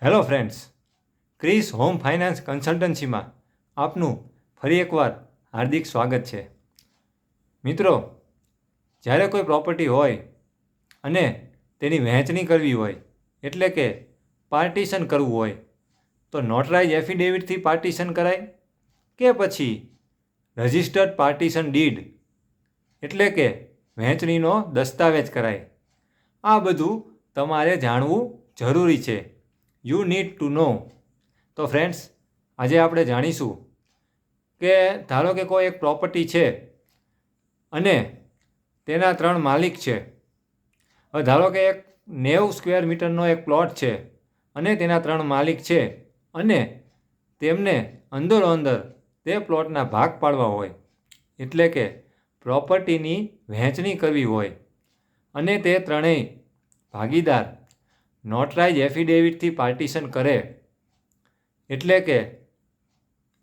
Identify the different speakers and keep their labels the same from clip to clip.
Speaker 1: Hello friends, Chris home finance કન્સલ્ટન્સીમાં આપનું ફરી એકવાર હાર્દિક સ્વાગત છે. મિત્રો, જ્યારે કોઈ પ્રોપર્ટી હોય અને તેની વહેંચણી કરવી હોય એટલે કે પાર્ટીશન કરવું હોય તો નોટરાઇઝ એફિડેવિટથી પાર્ટીશન કરાય કે પછી રજિસ્ટર્ડ પાર્ટીશન ડીડ એટલે કે વહેંચણીનો દસ્તાવેજ કરાય. આ બધું તમારે જાણવું જરૂરી છે. યુ નીડ ટુ નો. તો ફ્રેન્ડ્સ, આજે આપણે જાણીશું કે ધારો કે કોઈ એક પ્રોપર્ટી છે અને તેના 3 માલિક છે. હવે ધારો કે એક 90 સ્ક્વેર મીટરનો એક પ્લોટ છે અને તેના 3 માલિક છે અને તેમને અંદરો અંદર તે પ્લોટના ભાગ પાડવા હોય એટલે કે પ્રોપર્ટીની વહેંચણી કરવી હોય અને તે ત્રણેય ભાગીદાર નોટરાઇઝ એફિડેવિટથી પાર્ટીશન કરે એટલે કે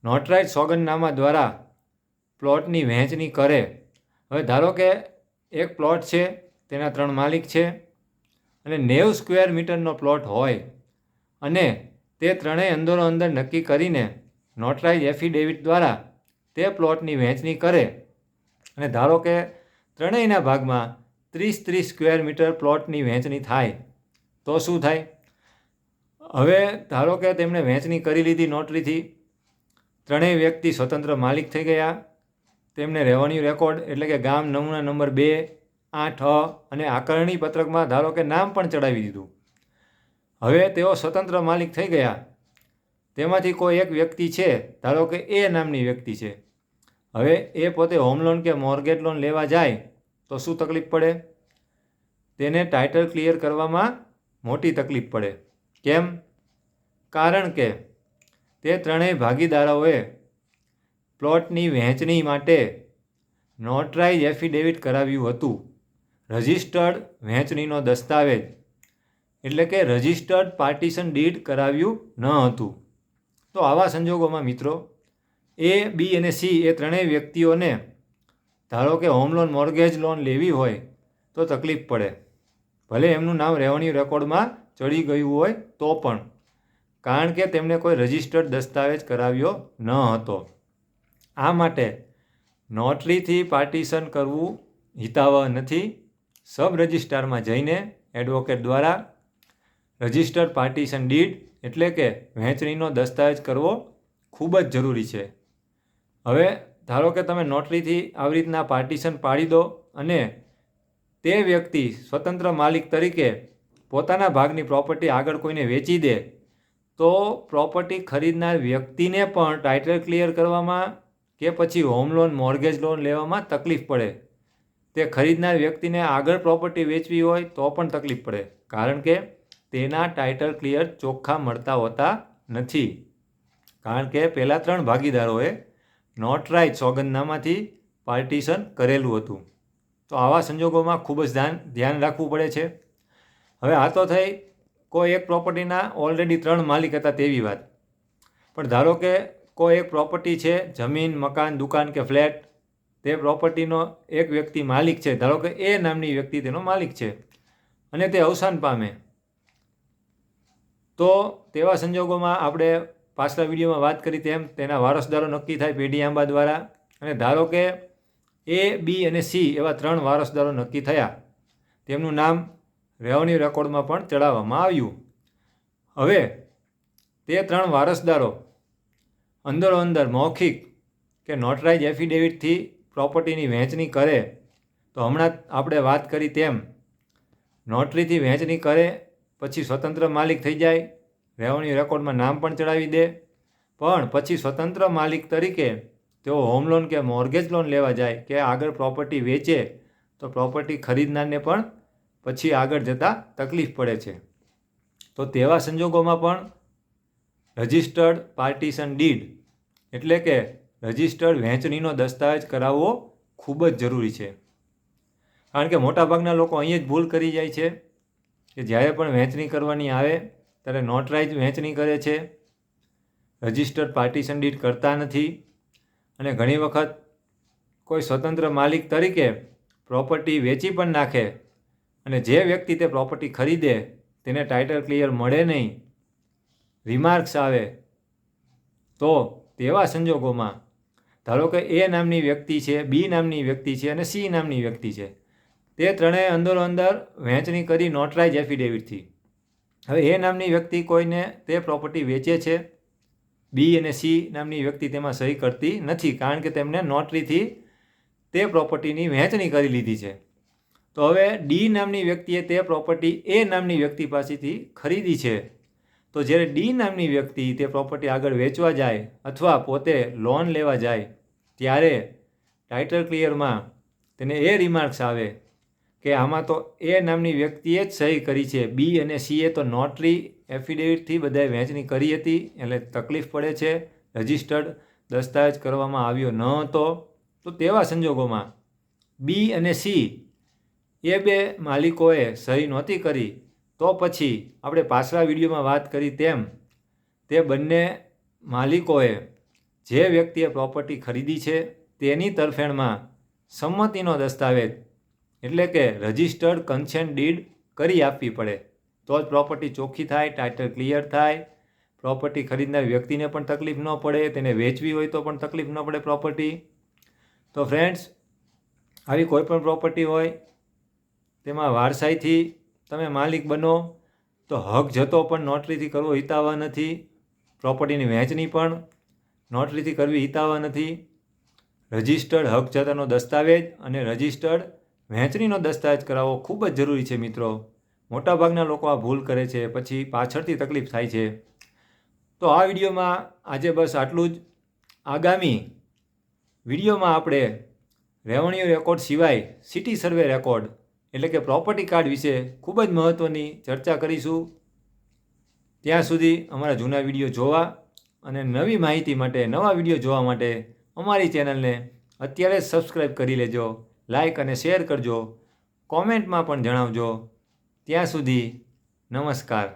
Speaker 1: નોટરાઇઝ સોગંદનામા દ્વારા પ્લોટની વહેંચણી કરે. હવે ધારો કે એક પ્લોટ છે, તેના 3 માલિક છે અને 90 સ્ક્વેર મીટરનો પ્લોટ હોય અને તે ત્રણેય અંદરો અંદર નક્કી કરીને નોટરાઇઝ એફિડેવિટ દ્વારા તે પ્લોટની વહેંચણી કરે અને ધારો કે ત્રણેયના ભાગમાં 30-30 સ્ક્વેર મીટર પ્લોટની વહેંચણી થાય તો શું થાય? હવે ધારો કે તેમણે વહેંચણી કરી લીધી નોટરીથી, ત્રણેય વ્યક્તિ સ્વતંત્ર માલિક થઈ ગયા. તેમને રેવન્યુ રેકોર્ડ એટલે કે ગામ નમૂના નંબર 2, 8 અને આકરણી પત્રકમાં ધારો કે નામ પણ ચડાવી દીધું. હવે તેઓ સ્વતંત્ર માલિક થઈ ગયા. તેમાંથી કોઈ એક વ્યક્તિ છે, ધારો કે એ નામની વ્યક્તિ છે. હવે એ પોતે હોમ લોન કે મોર્ગેજ લોન લેવા જાય તો શું તકલીફ પડે? તેને ટાઇટલ ક્લિયર કરવામાં મોટી તકલીફ પડે. કેમ? કારણ કે તે ત્રણેય ભાગીદારોએ પ્લોટની વહેંચણી માટે નોટરાઇઝ એફિડેવિટ કરાવ્યું હતું. રજિસ્ટર્ડ વહેંચણીનો દસ્તાવેજ એટલે કે રજિસ્ટર્ડ પાર્ટીશન ડીડ કરાવ્યું ન હતું. તો આવા સંજોગોમાં મિત્રો, એ, બી અને સી એ ત્રણેય વ્યક્તિઓને ધારો કે હોમ લોન મોર્ગેજ લોન લેવી હોય તો તકલીફ પડે. ભલે એમનું નામ રેવન્યુ રેકોર્ડમાં ચડી ગયું હોય તો પણ, કારણ કે તેમને કોઈ રજિસ્ટર્ડ દસ્તાવેજ કરાવ્યો ન હતો. આ માટે નોટરીથી પાર્ટીશન કરવું હિતાવહ નથી. સબ રજિસ્ટ્રારમાં જઈને એડવોકેટ દ્વારા રજિસ્ટર્ડ પાર્ટીશન ડીડ એટલે કે વહેંચણીનો દસ્તાવેજ કરવો ખૂબ જ જરૂરી છે. હવે ધારો કે તમે નોટરીથી આવી રીતના પાર્ટીશન પાડી દો અને તે વ્યક્તિ સ્વતંત્ર માલિક તરીકે પોતાના ભાગની પ્રોપર્ટી આગળ કોઈને વેચી દે તો પ્રોપર્ટી ખરીદનાર વ્યક્તિને પણ ટાઇટલ ક્લિયર કરવામાં કે પછી હોમ લોન મોર્ગેજ લોન લેવામાં તકલીફ પડે. તે ખરીદનાર વ્યક્તિને આગળ પ્રોપર્ટી વેચવી હોય તો પણ તકલીફ પડે, કારણ કે તેના ટાઇટલ ક્લિયર ચોખ્ખા મળતા હોતા નથી. કારણ કે પહેલાં 3 ભાગીદારોએ નોટરાઇઝ સોગંદનામાથી પાર્ટીશન કરેલું હતું. તો આવા સંજોગોમાં ખૂબ જ ધ્યાન રાખવું પડે છે. હવે આ તો થઈ કોઈ એક પ્રોપર્ટીના ઓલરેડી 3 માલિક હતા તેવી વાત. પણ ધારો કે કોઈ એક પ્રોપર્ટી છે, જમીન, મકાન, દુકાન કે ફ્લેટ, તે પ્રોપર્ટીનો એક વ્યક્તિ માલિક છે. ધારો કે એ નામની વ્યક્તિ તેનો માલિક છે અને તે અવસાન પામે. તો તેવા સંજોગોમાં આપણે પાછલા વિડીયોમાં વાત કરી તેમ તેના વારસદારો નક્કી થાય પેઢી આંબા દ્વારા. અને ધારો કે એ, બી અને સી એવા 3 વારસદારો નક્કી થયા. તેમનું નામ રેવન્યુ રેકોર્ડમાં પણ ચડાવવામાં આવ્યું. હવે તે 3 વારસદારો અંદરો અંદર મૌખિક કે નોટરાઇઝ એફિડેવિટથી પ્રોપર્ટીની વહેંચણી કરે તો હમણાં આપણે વાત કરી તેમ નોટરીથી વહેંચણી કરે પછી સ્વતંત્ર માલિક થઈ જાય, રેવન્યુ રેકોર્ડમાં નામ પણ ચડાવી દે, પણ પછી સ્વતંત્ર માલિક તરીકે તેઓ હોમ લોન કે મોર્ગેજ લોન લેવા જાય કે આગળ પ્રોપર્ટી વેચે તો પ્રોપર્ટી ખરીદનારને પણ પછી આગળ જતાં તકલીફ પડે છે. તો તેવા સંજોગોમાં પણ રજિસ્ટર્ડ પાર્ટીશન ડીડ એટલે કે રજિસ્ટર્ડ વહેંચણીનો દસ્તાવેજ કરાવવો ખૂબ જ જરૂરી છે. કારણ કે મોટાભાગના લોકો અહીં જ ભૂલ કરી જાય છે કે જ્યારે પણ વહેંચણી કરવાની આવે ત્યારે નોટરાઇઝ વહેંચણી કરે છે, રજિસ્ટર્ડ પાર્ટીશન ડીડ કરતા નથી અને ઘણી વખત કોઈ સ્વતંત્ર માલિક તરીકે પ્રોપર્ટી વેચી પણ નાખે અને જે વ્યક્તિ તે પ્રોપર્ટી ખરીદે તેને ટાઇટલ ક્લિયર મળે નહીં રિમાર્ક્સ આવે તો તેવા સંજોગોમાં ધારો કે એ નામની વ્યક્તિ છે, બી નામની વ્યક્તિ છે અને સી નામની વ્યક્તિ છે, તે ત્રણેય અંદરોઅંદર વહેંચણી કરી નોટરાઇઝ એફિડેવિટથી. હવે એ નામની વ્યક્તિ કોઈને તે પ્રોપર્ટી વેચે છે, બી અને સી નામની વ્યક્તિ તેમાં સહી કરતી નથી, કારણ કે તેમને નોટરીથી તે પ્રોપર્ટીની વહેંચણી કરી લીધી છે. તો હવે ડી નામની વ્યક્તિએ તે પ્રોપર્ટી એ નામની વ્યક્તિ પાસેથી ખરીદી છે. તો જ્યારે ડી નામની વ્યક્તિ તે પ્રોપર્ટી આગળ વેચવા જાય અથવા પોતે લોન લેવા જાય ત્યારે ટાઇટલ ક્લિયરમાં તેને એ રિમાર્ક્સ આવે કે આમાં તો એ નામની વ્યક્તિએ જ સહી કરી છે, બી અને સીએ તો નોટરી એફિડેવિટથી બધાએ વહેંચણી કરી હતી, એટલે તકલીફ પડે છે, રજિસ્ટર્ડ દસ્તાવેજ કરવામાં આવ્યો ન હતો. તો તેવા સંજોગોમાં બી અને સી એ બે માલિકોએ સહી નહોતી કરી, તો પછી આપણે પાછલા વિડીયોમાં વાત કરી તેમ તે બંને માલિકોએ જે વ્યક્તિએ પ્રોપર્ટી ખરીદી છે તેની તરફેણમાં સંમતિનો દસ્તાવેજ એટલે કે રજિસ્ટર્ડ કન્સેન્ટ ડીડ કરી આપવી પડે, તો જ પ્રોપર્ટી ચોખ્ખી થાય, ટાઇટલ ક્લિયર થાય, પ્રોપર્ટી ખરીદનાર વ્યક્તિને પણ તકલીફ ન પડે, તેને વેચવી હોય તો પણ તકલીફ ન પડે પ્રોપર્ટી. તો ફ્રેન્ડ્સ, આવી કોઈ પણ પ્રોપર્ટી હોય તેમાં વારસાઈથી તમે માલિક બનો તો હક જતો પણ નોટરીથી કરવો હિતાવહ નથી, પ્રોપર્ટીની વહેંચણી પણ નોટરીથી કરવી હિતાવહ નથી. રજિસ્ટર્ડ હક જતાનો દસ્તાવેજ અને રજિસ્ટર્ડ વહેંચણીનો દસ્તાવેજ કરાવવો ખૂબ જ જરૂરી છે મિત્રો. મોટાભાગના લોકો આ ભૂલ કરે છે, પછી પાછળથી તકલીફ થાય છે. તો આ વિડીયોમાં આજે બસ આટલું જ. આગામી વિડીયોમાં આપણે રેવન્યુ રેકોર્ડ સિવાય સિટી સર્વે રેકોર્ડ એટલે કે પ્રોપર્ટી કાર્ડ વિશે ખૂબ જ મહત્ત્વની ચર્ચા કરીશું. ત્યાં સુધી અમારા જૂના વિડીયો જોવા અને નવી માહિતી માટે, નવા વિડીયો જોવા માટે અમારી ચેનલને અત્યારે જ સબસ્ક્રાઈબ કરી લેજો, લાઈક અને શેર કરજો, કોમેન્ટમાં પણ જણાવજો. ત્યાં સુધી નમસ્કાર.